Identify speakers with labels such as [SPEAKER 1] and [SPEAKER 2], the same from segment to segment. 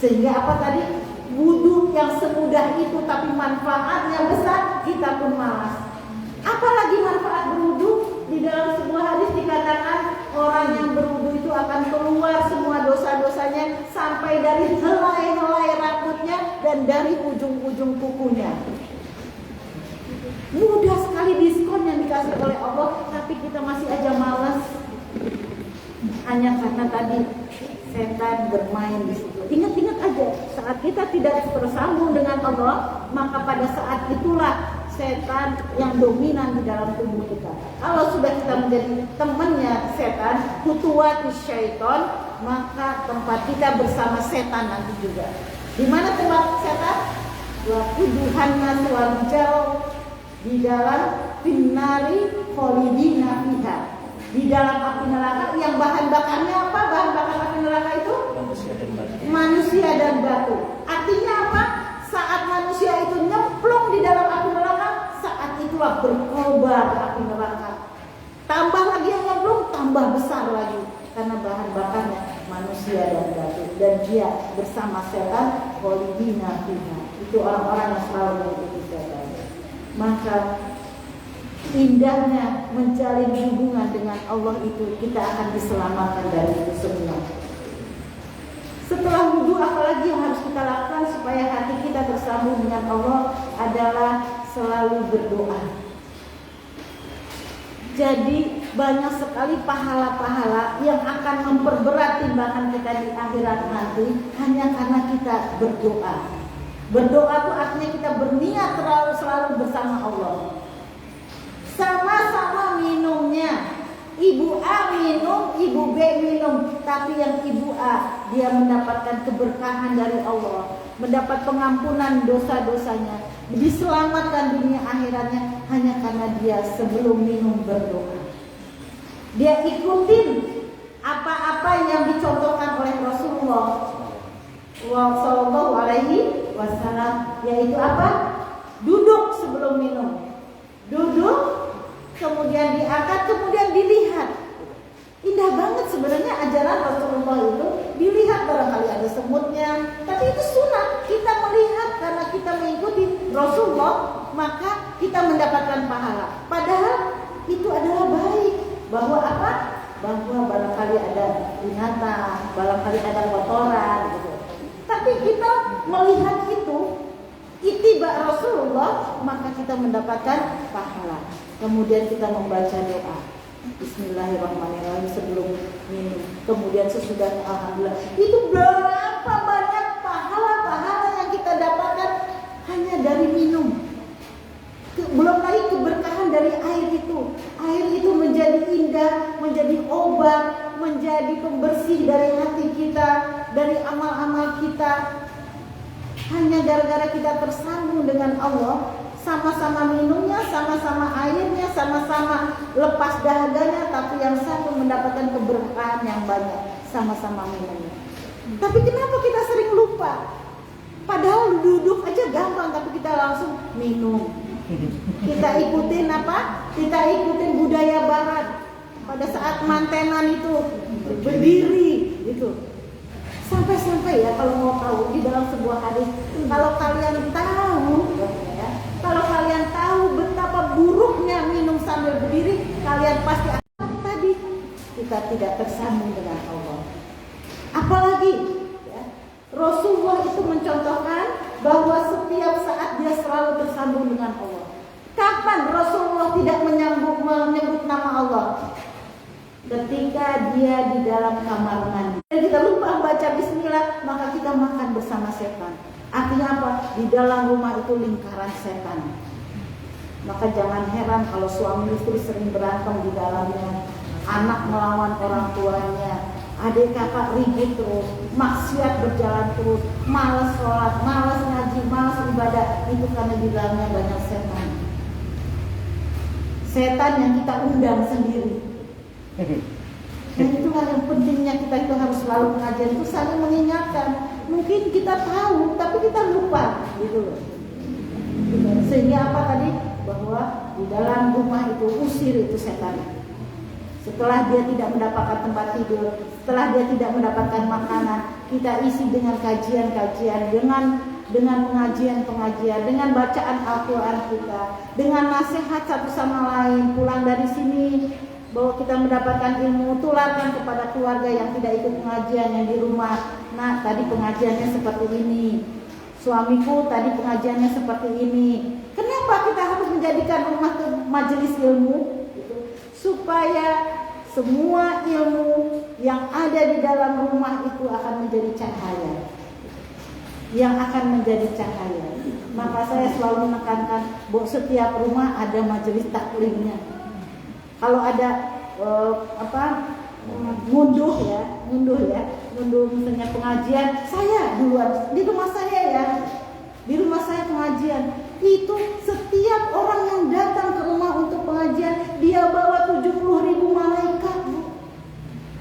[SPEAKER 1] Sehingga apa tadi? Wudhu yang semudah itu tapi manfaatnya besar, kita pun malas. Apalagi manfaat berwudhu? Di dalam sebuah hadis dikatakan orang yang berwudhu itu akan keluar semua dosa-dosanya sampai dari helai-helai rambutnya dan dari ujung-ujung kukunya. Mudah sekali diskon yang dikasih oleh Allah, tapi kita masih aja malas. Hanya karena tadi setan bermain di situ. Ingat-ingat aja, saat kita tidak tersambung dengan Allah, maka pada saat itulah setan yang dominan di dalam tubuh kita. Kalau sudah kita menjadi temannya setan, hutuwati syaiton, maka tempat kita bersama setan nanti juga. Di mana tempat setan? Waquduhanna wal jauh, di dalam finnari kholidina fiha, di dalam api neraka yang bahan bakarnya apa? Bahan bakar api neraka itu manusia dan batu. Artinya apa? Saat manusia itu nyemplung di dalam api neraka, saat itulah berkobar api neraka. Tambah lagi yang nyemplung, tambah besar lagi, karena bahan bakarnya manusia dan batu. Dan dia bersama setan kholidina fiha. Itu orang-orang yang selalu mengikuti setan. Maka indahnya menjalin hubungan dengan Allah itu, kita akan diselamatkan dari itu semua. Setelah wudhu, apalagi yang harus kita lakukan supaya hati kita bersambung dengan Allah adalah selalu berdoa. Jadi banyak sekali pahala-pahala yang akan memperberat timbangan kita di akhirat nanti hanya karena kita berdoa. Berdoa itu artinya kita berniat selalu bersama Allah. Sama-sama minumnya. Ibu A minum, Ibu B minum. Tapi yang Ibu A, dia mendapatkan keberkahan dari Allah, mendapat pengampunan dosa-dosanya, diselamatkan dunia akhiratnya hanya karena dia sebelum minum berdoa. Dia ikutin apa-apa yang dicontohkan oleh Rasulullah Sallallahu Alaihi Wasallam, yaitu apa? Duduk sebelum minum. Duduk, kemudian diangkat, kemudian dilihat. Indah banget sebenarnya ajaran Rasulullah itu. Dilihat, barangkali ada semutnya, tapi itu sunnah. Kita melihat karena kita mengikuti Rasulullah, maka kita mendapatkan pahala. Padahal itu adalah baik. Bahwa apa? Bahwa barangkali ada binatang, barangkali ada kotoran gitu. Tapi kita melihat itu ittiba Rasulullah, maka kita mendapatkan pahala. Kemudian kita membaca doa Bismillahirrahmanirrahim sebelum minum, kemudian sesudahnya alhamdulillah. Itu berapa banyak pahala-pahala yang kita dapatkan hanya dari minum. Belum lagi keberkahan dari air itu. Air itu menjadi indah, menjadi obat, menjadi pembersih dari hati kita, dari amal-amal kita. Hanya gara-gara kita tersambung dengan Allah, sama-sama minumnya, sama-sama airnya, sama-sama lepas dahaganya, tapi yang satu mendapatkan keberkahan yang banyak, sama-sama minumnya. Tapi kenapa kita sering lupa? Padahal duduk aja gampang, tapi kita langsung minum. Kita ikutin apa? Kita ikutin budaya barat. Pada saat mantenan itu berdiri gitu. Sampai-sampai ya, kalau mau tahu di dalam sebuah hadis, kalau kalian tahu ya, kalau kalian tahu betapa buruknya minum sambil berdiri, kalian pasti akan tadi kita tidak tersambung dengan Allah. Apalagi ya, Rasulullah itu mencontohkan bahwa setiap saat dia selalu tersambung dengan Allah. Kapan Rasulullah tidak menyebut nama Allah? Ketika dia di dalam kamar mandi. Dan kita lupa baca bismillah, maka kita makan bersama setan. Artinya apa? Di dalam rumah itu lingkaran setan. Maka jangan heran kalau suami istri sering berantem di dalamnya. Anak melawan orang tuanya, adik kakak ribut terus, maksiat berjalan terus, malas sholat, malas ngaji, malas ibadah. Itu karena di dalamnya banyak setan. Setan yang kita undang sendiri. Dan itu hal yang pentingnya, kita itu harus selalu mengajar itu saling mengingatkan. Mungkin kita tahu tapi kita lupa gitu loh. Sehingga apa tadi? Bahwa di dalam rumah itu usir itu setan. Setelah dia tidak mendapatkan tempat tidur, setelah dia tidak mendapatkan makanan, kita isi dengan kajian-kajian, dengan pengajian-pengajian, dengan bacaan Al-Quran kita, dengan nasihat satu sama lain. Pulang dari sini bahwa kita mendapatkan ilmu, tularkan kepada keluarga yang tidak ikut pengajian yang di rumah. Nah, tadi pengajiannya seperti ini. Suamiku tadi pengajiannya seperti ini. Kenapa kita harus menjadikan rumah itu majelis ilmu? Supaya semua ilmu yang ada di dalam rumah itu akan menjadi cahaya, yang akan menjadi cahaya. Maka saya selalu menekankan bahwa setiap rumah ada majelis taklimnya. Kalau ada ngunduh misalnya pengajian, saya duluan di rumah saya ya, di rumah saya pengajian itu setiap orang yang datang ke rumah untuk pengajian dia bawa 70.000 malaikat.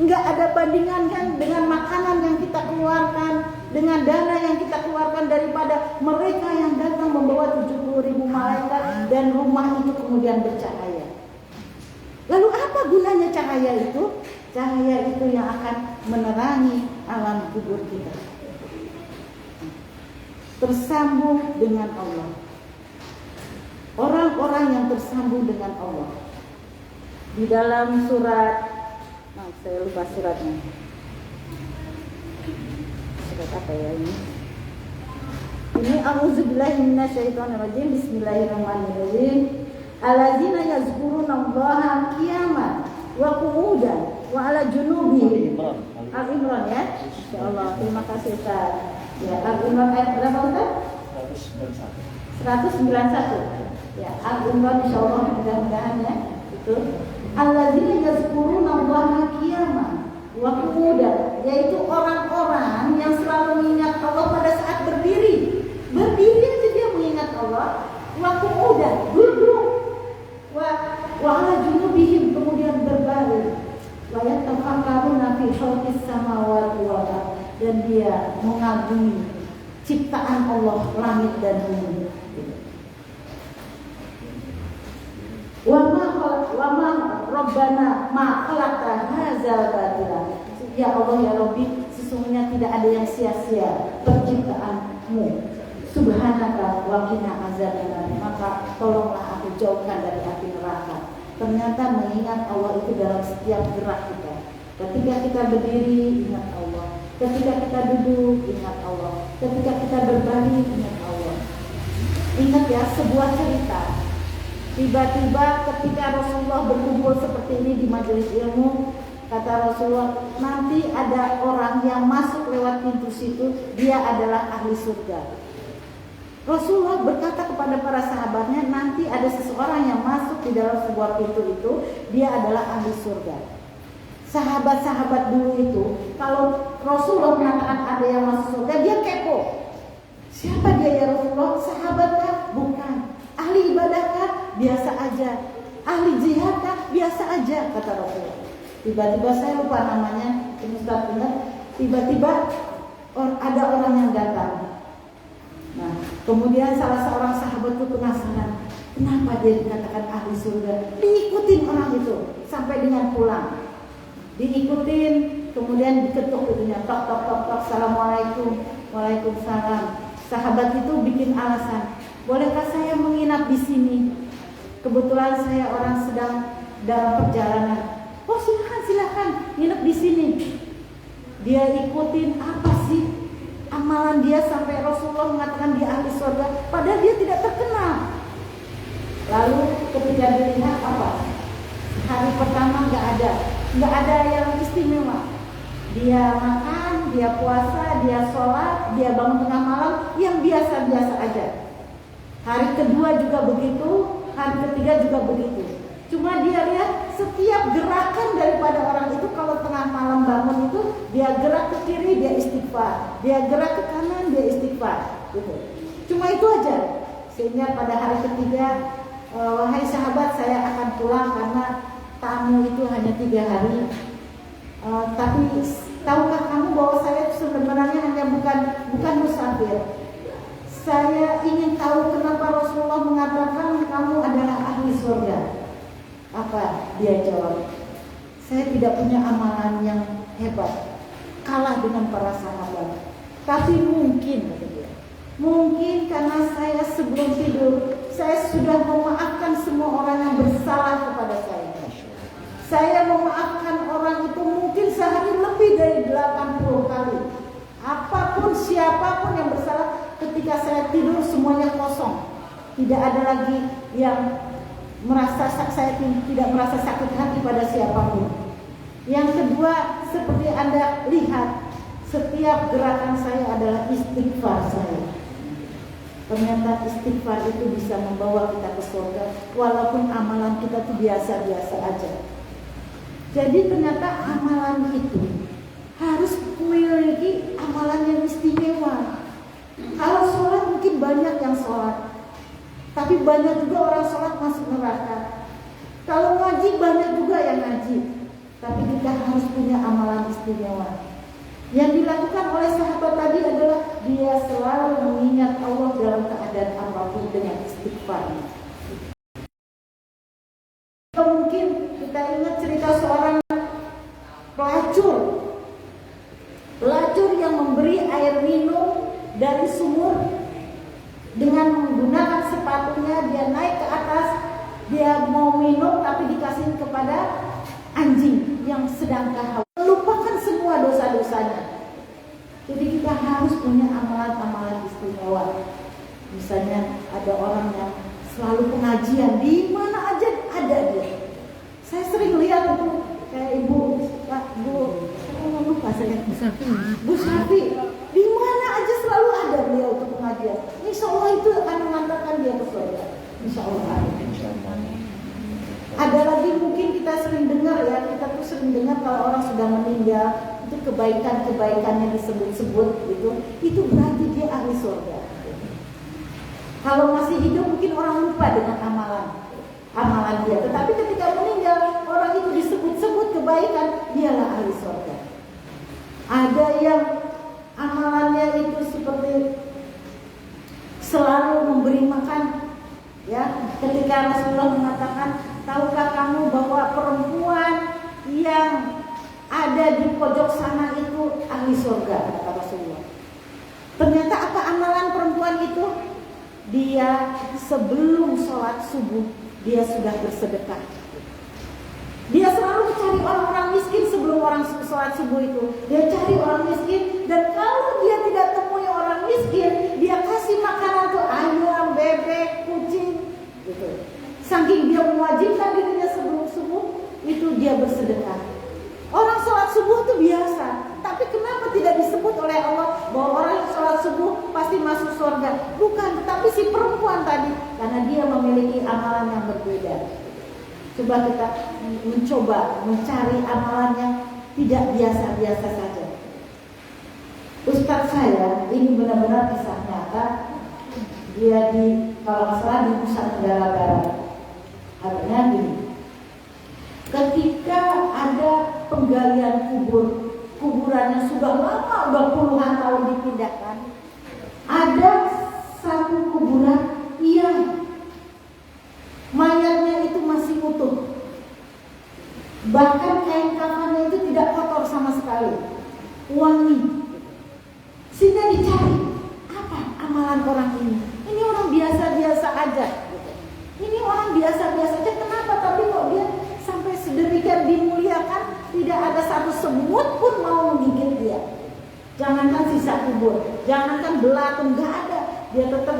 [SPEAKER 1] Enggak ada bandingan kan dengan makanan yang kita keluarkan, dengan dana yang kita keluarkan daripada mereka yang datang membawa 70.000 malaikat dan rumah itu kemudian bercahaya. Lalu apa gunanya cahaya itu? Cahaya itu yang akan menerangi alam kubur kita. Tersambung dengan Allah. Orang-orang yang tersambung dengan Allah. Di dalam surat, saya lupa suratnya. Surat apa ya ini? Ini a'udzubillahi minasyaitonirrajim. Bismillahirrahmanirrahim. Alladzina yazkurunallaha qiyaman wa qu'udan wa 'ala junubihim. Al-Imran ya. Insyaallah. Terima kasih Ustaz. Ya, Al-Imran ayat berapa Ustaz? 191. Ya, Al-Imran insyaallah mudah-mudahan ya. Itu alladzina yazkurunallaha qiyaman wa qu'udan, yaitu orang-orang yang selalu mengingat Allah pada saat berdiri. Berdiri aja dia mengingat Allah. Wa qu'udan, duduk. Wa 'ala junubihim, kemudian berbaring. Wa yatafakkaruna fi khalqis samawati wal ardh, dan dia mengagumi ciptaan Allah langit dan bumi. Wa ma rabbana ma khalaqta hadzal batila. Ya Allah ya Rabbi, sesungguhnya tidak ada yang sia-sia penciptaan-Mu. Subhanaka wa qina azabannar. Maka tolonglah aku jauhkan dari api neraka. Ternyata mengingat Allah itu dalam setiap gerak kita. Ketika kita berdiri, ingat Allah. Ketika kita duduk, ingat Allah. Ketika kita berbaring, ingat Allah. Ingat ya, sebuah cerita. Tiba-tiba ketika Rasulullah berkumpul seperti ini di majelis ilmu, kata Rasulullah, nanti ada orang yang masuk lewat pintu situ, dia adalah ahli surga. Rasulullah berkata kepada para sahabatnya, nanti ada seseorang yang masuk di dalam sebuah pintu itu, dia adalah ahli surga. Sahabat-sahabat dulu itu, kalau Rasulullah mengatakan ada yang masuk surga, dia kepo. Siapa dia ya Rasulullah? Sahabat kan? Bukan. Ahli ibadah kan? Biasa aja. Ahli jihad kan? Biasa aja, kata Rasulullah. Tiba-tiba saya lupa namanya, Ustaz ingat. Tiba-tiba ada orang yang datang. Nah, kemudian salah seorang sahabat itu penasaran, kenapa dia dikatakan ahli surga? Diikutin orang itu sampai dengan pulang. Diikutin, kemudian diketuk pintunya, tok tok tok tok, assalamualaikum, waalaikumsalam. Sahabat itu bikin alasan, bolehkah saya menginap di sini? Kebetulan saya orang sedang dalam perjalanan. Oh silakan nginep di sini. Dia ikutin apa sih amalan dia sampai Rasulullah mengatakan dia ahli surga, padahal dia tidak terkenal. Lalu ketika dilihat apa? Hari pertama nggak ada yang istimewa. Dia makan, dia puasa, dia sholat, dia bangun tengah malam, yang biasa-biasa aja. Hari kedua juga begitu, hari ketiga juga begitu. Cuma dia lihat setiap gerakan daripada orang itu, kalau tengah malam bangun itu, dia gerak ke kiri, dia istighfar, dia gerak ke kanan, dia istighfar, gitu. Cuma itu aja. Sehingga pada hari ketiga, wahai sahabat, saya akan pulang karena tamu itu hanya 3 hari. Tapi tahukah kamu bahwa saya sebenarnya hanya bukan musafir. Saya ingin tahu kenapa Rasulullah mengatakan kamu adalah ahli surga. Apa dia jawab? saya tidak punya amalan yang hebat, kalah dengan para sahabat. Tapi mungkin, kata dia, mungkin karena saya sebelum tidur, saya sudah memaafkan semua orang yang bersalah kepada saya. Saya memaafkan orang itu mungkin sehari lebih dari 80 kali. Apapun, siapapun yang bersalah, ketika saya tidur semuanya kosong. Tidak ada lagi yang saya tidak merasa sakit hati pada siapapun. Yang kedua, seperti Anda lihat, setiap gerakan saya adalah istighfar saya. Ternyata istighfar itu bisa membawa kita ke surga, walaupun amalan kita itu biasa-biasa aja. Jadi ternyata amalan itu harus memiliki amalan yang istimewa. Kalau sholat mungkin banyak yang sholat, tapi banyak juga orang sholat masuk neraka. Kalau ngaji banyak juga yang ngaji, tapi kita harus punya amalan istimewa. Yang dilakukan oleh sahabat tadi adalah dia selalu mengingat Allah dalam keadaan apapun dengan istighfar. Mungkin kita ingat cerita seorang pelacur yang memberi air minum dari sumur dengan menggunakan sepatunya. Dia naik ke atas, dia mau minum tapi dikasih kepada anjing yang sedang haus, melupakan semua dosa-dosanya. Jadi kita harus punya amalan-amalan istimewa. Misalnya ada orang yang selalu pengajian, di mana aja ada dia. Saya sering lihat itu kayak Bu Safi, di mana aja selalu ada dia untuk pengajian. Insya Allah itu akan mengantarkan dia ke surga. Insya Allah. Ada lagi mungkin kita sering dengar ya, kita tuh sering dengar kalau orang sudah meninggal itu kebaikan-kebaikannya disebut-sebut gitu, itu berarti dia ahli surga. Kalau masih hidup mungkin orang lupa dengan amalan dia, tetapi ketika meninggal orang itu disebut-sebut kebaikan, dialah ahli surga. Ada yang amalannya itu seperti selalu memberi makan, ya. Ketika Rasulullah mengatakan, tahukah kamu bahwa perempuan yang ada di pojok sana itu ahli surga, kata Rasulullah. Ternyata apa amalan perempuan itu? Dia sebelum sholat subuh dia sudah bersedekah. Dia selalu mencari orang-orang miskin sebelum orang sholat subuh itu. Dia cari orang miskin, dan kalau dia tidak temui orang miskin, dia kasih makanan tuh ayam, bebek, kucing, gitu. Saking dia mewajibkan dirinya sebelum subuh, itu dia bersedekah. Orang sholat subuh itu biasa, tapi kenapa tidak disebut oleh Allah bahwa orang yang sholat subuh pasti masuk surga? Bukan, tetapi si perempuan tadi, karena dia memiliki amalan yang berbeda. Coba kita mencoba mencari amalan yang tidak biasa-biasa saja. Ustadz saya, ini benar-benar kisah nyata. Dia kalau nggak salah di Nusa Tenggara Barat. Artinya gini, ketika ada penggalian kuburannya sudah lama, udah puluhan tahun dipindahkan, ada satu kuburan yang mayatnya itu masih utuh, bahkan kain kafannya itu tidak kotor sama sekali, wangi. Sehingga dicari, apa amalan orang ini? Ini orang biasa-biasa aja. Ini orang biasa-biasa aja, kenapa? Tapi kok dia sampai sedemikian dimuliakan, tidak ada satu semut pun mau menggigit dia. Jangankan sisa kubur, jangankan belatung, nggak ada. Dia tetap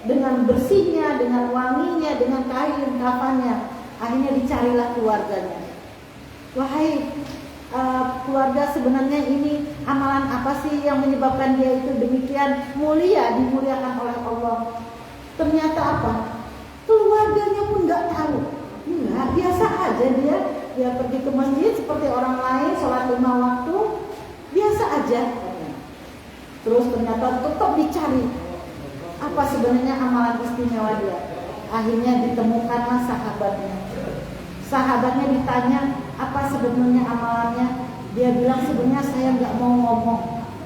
[SPEAKER 1] dengan bersihnya, dengan wanginya, dengan kain kafannya. Akhirnya dicarilah keluarganya. Wahai keluarga, sebenarnya ini amalan apa sih yang menyebabkan dia itu demikian mulia, dimuliakan oleh Allah? Ternyata apa? Keluarganya pun nggak tahu. Enggak, biasa aja dia pergi ke masjid seperti orang lain, sholat 5 waktu, biasa aja. Terus ternyata tetap dicari apa sebenarnya amalan istimewa dia. Akhirnya ditemukanlah sahabatnya. Sahabatnya ditanya apa sebenarnya amalannya. Dia bilang, sebenarnya saya nggak mau ngomong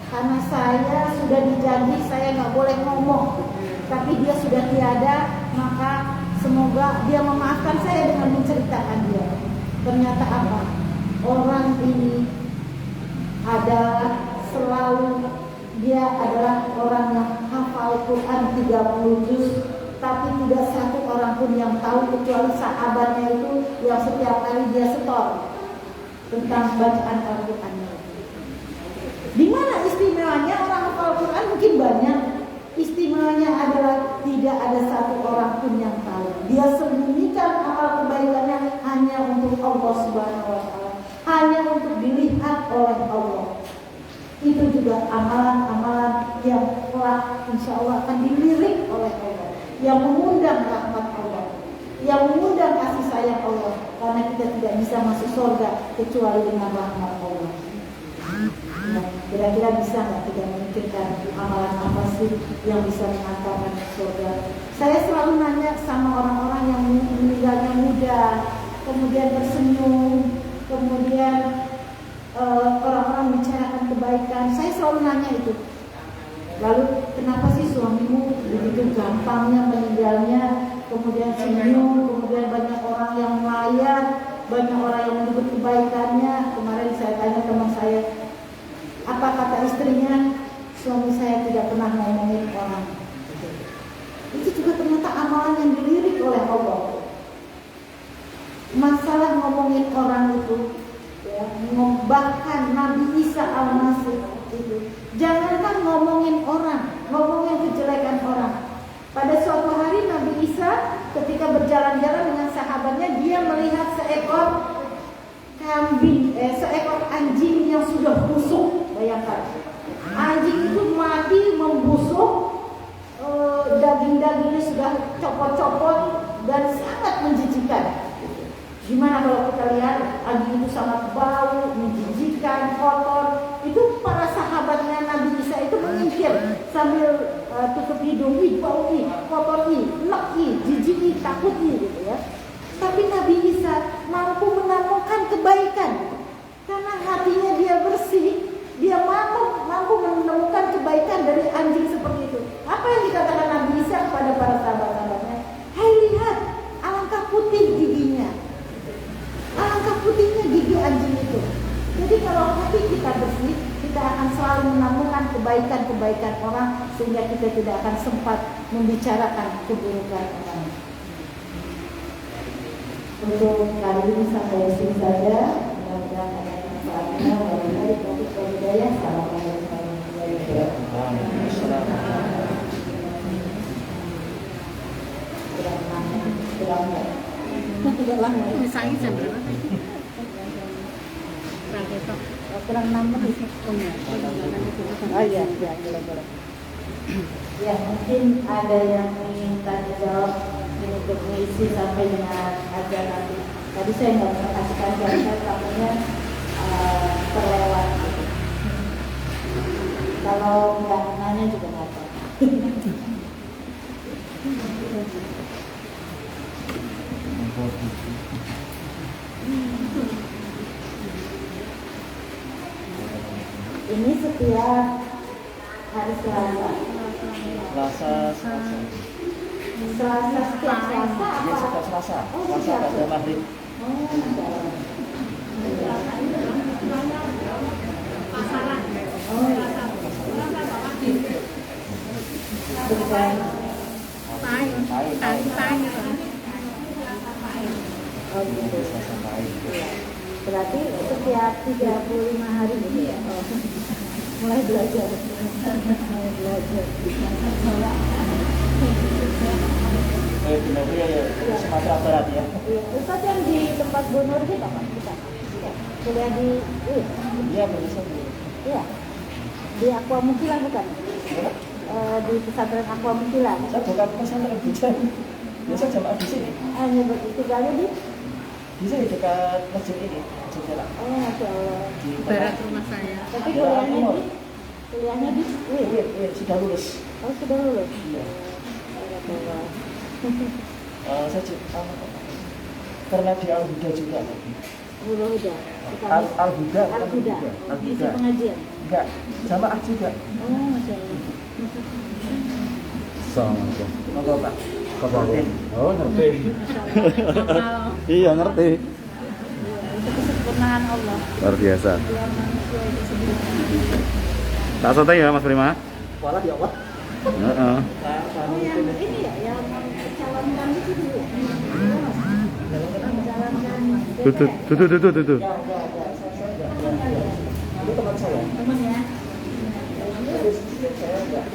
[SPEAKER 1] karena saya sudah dijanji saya nggak boleh ngomong. Tapi dia sudah tiada, maka semoga dia memaafkan saya dengan menceritakan dia. Ternyata apa? orang ini adalah selalu dia adalah orang yang hafal Quran 30 juz, tapi tidak satu orang pun yang tahu kecuali sahabatnya itu yang setiap kali dia setor tentang bacaan Al-Qur'annya. Di mana istimewanya orang hafal Quran mungkin banyak, istimewanya adalah tidak ada satu orang pun yang tahu. Dia sembunyikan amal kebaikannya hanya untuk Allah Subhanahu wa taala, hanya untuk dilihat oleh Allah. Itu juga amalan-amalan yang telah insya Allah akan dilirik oleh Allah, yang mengundang rahmat Allah, yang mengundang kasih sayang Allah, karena kita tidak bisa masuk surga kecuali dengan rahmat Allah. Nah, kira-kira bisa nggak kita memikirkan amalan apa sih yang bisa mengantarkan ke surga? Saya selalu nanya sama orang-orang yang meninggalnya muda, kemudian tersenyum, kemudian orang-orang membicarakan kebaikan. Saya selalu nanya itu. Lalu kenapa sih suamimu begitu gampangnya meninggalnya, kemudian senyum, kemudian banyak orang yang melayat, banyak orang yang menyebut kebaikannya. Kemarin saya tanya teman saya, apa kata istrinya? Suami saya tidak pernah ngomongin orang. Itu juga ternyata amalan yang dilirik oleh Allah. Masalah ngomongin orang itu, ya, bahkan Nabi Isa Al-Masih itu, jangankan ngomongin orang, ngomongin kejelekan orang. Pada suatu hari Nabi Isa ketika berjalan-jalan dengan sahabatnya, dia melihat seekor seekor anjing yang sudah busuk. Bayangkan, anjing itu mati membusuk, daging-dagingnya sudah copot-copot dan sangat menjijikan. Gimana kalau kita lihat anjing itu sangat bau, menjijikan, kotor. Itu para sahabatnya Nabi Isa itu menyingkir sambil tutup hidung, bau, kotor, enak, jijik, takut gitu ya. Tapi Nabi Isa mampu menemukan kebaikan karena hatinya dia bersih. Dia mampu menemukan kebaikan dari anjing seperti itu. Apa yang dikatakan Nabi Isa kepada para sahabat-sahabatnya? Hai, lihat, alangkah putih giginya, alangkah putihnya gigi anjing itu. Jadi kalau hati kita bersih, kita akan selalu menemukan kebaikan-kebaikan orang, sehingga kita tidak akan sempat membicarakan keburukan orang. Untuk kali ini sampai sini saja. Mudah-mudahan ada manfaatnya. Wabillahi taufiq wal hidayah. Assalamualaikum warahmatullahi wabarakatuh. Tidak lama.
[SPEAKER 2] Misalnya jam berapa?
[SPEAKER 1] Kurang 6 menit. Oh iya, boleh. Ya, mungkin ada yang ingin tanya jawab untuk mengisi sampai dengan ajar nanti. Tadi saya nggak pernah kasih kajian, saya takutnya terlewat. Kalau nggak nanya juga nggak apa. Ini setiap hari Selasa. Selasa setiap Selasa apa?
[SPEAKER 3] Iya, setiap Selasa.
[SPEAKER 1] Oh,
[SPEAKER 3] Selasa pada maghrib.
[SPEAKER 1] Oh,
[SPEAKER 2] Pasaran.
[SPEAKER 1] oh iya. Bukan.
[SPEAKER 2] Tai.
[SPEAKER 1] Oh gitu.
[SPEAKER 3] Selasa pagi.
[SPEAKER 1] Iya. Berarti setiap 35 hari gitu ya? Oh. Mulai belajar.
[SPEAKER 3] Benar ya, Sumatera Barat ya.
[SPEAKER 1] Iya, Ustaz yang di tempat Bu Nur gitu apa? Kita kuliah di
[SPEAKER 3] Iya, bisa.
[SPEAKER 1] iya. Di Aqua Mukila bukan? Di pesantren Aqua Mukila.
[SPEAKER 3] Saya bukan pesantren Bujan. Biasa jamaah di sini.
[SPEAKER 1] Hanya tinggalnya di?
[SPEAKER 3] Bisa di dekat masjid ini, masjid Jalan.
[SPEAKER 1] Oh, Masya Allah.
[SPEAKER 3] Di
[SPEAKER 2] Barat rumah saya.
[SPEAKER 1] Tapi
[SPEAKER 3] Daerah
[SPEAKER 1] kuliahnya
[SPEAKER 3] Timur.
[SPEAKER 1] di?
[SPEAKER 3] Iya, sudah lulus.
[SPEAKER 1] Oh, sudah lulus.
[SPEAKER 3] Iya.
[SPEAKER 1] Alhamdulillah.
[SPEAKER 3] Saya karena di Al-Huda juga.
[SPEAKER 1] Al-Huda.
[SPEAKER 3] Al-Huda.
[SPEAKER 1] Al-Huda. Isi pengajian.
[SPEAKER 3] Enggak, jamaah juga.
[SPEAKER 1] Oh, Masya Allah.
[SPEAKER 4] Assalamualaikum.
[SPEAKER 3] Apa Pak?
[SPEAKER 4] Oh, ngerti. Iya, ngerti.
[SPEAKER 1] Itu kesempurnaan Allah.
[SPEAKER 4] Luar biasa.
[SPEAKER 1] Biar manusia itu sendiri.
[SPEAKER 4] Tak santai ya Mas Prima.
[SPEAKER 3] Walah ya Allah.
[SPEAKER 4] Heeh.
[SPEAKER 1] Oh yang ini ya, yang mencalonkan itu dulu. Mencalonkan
[SPEAKER 4] Tuh.
[SPEAKER 3] Ya, saya. Itu teman saya.
[SPEAKER 1] temen ya.
[SPEAKER 3] Saya enggak.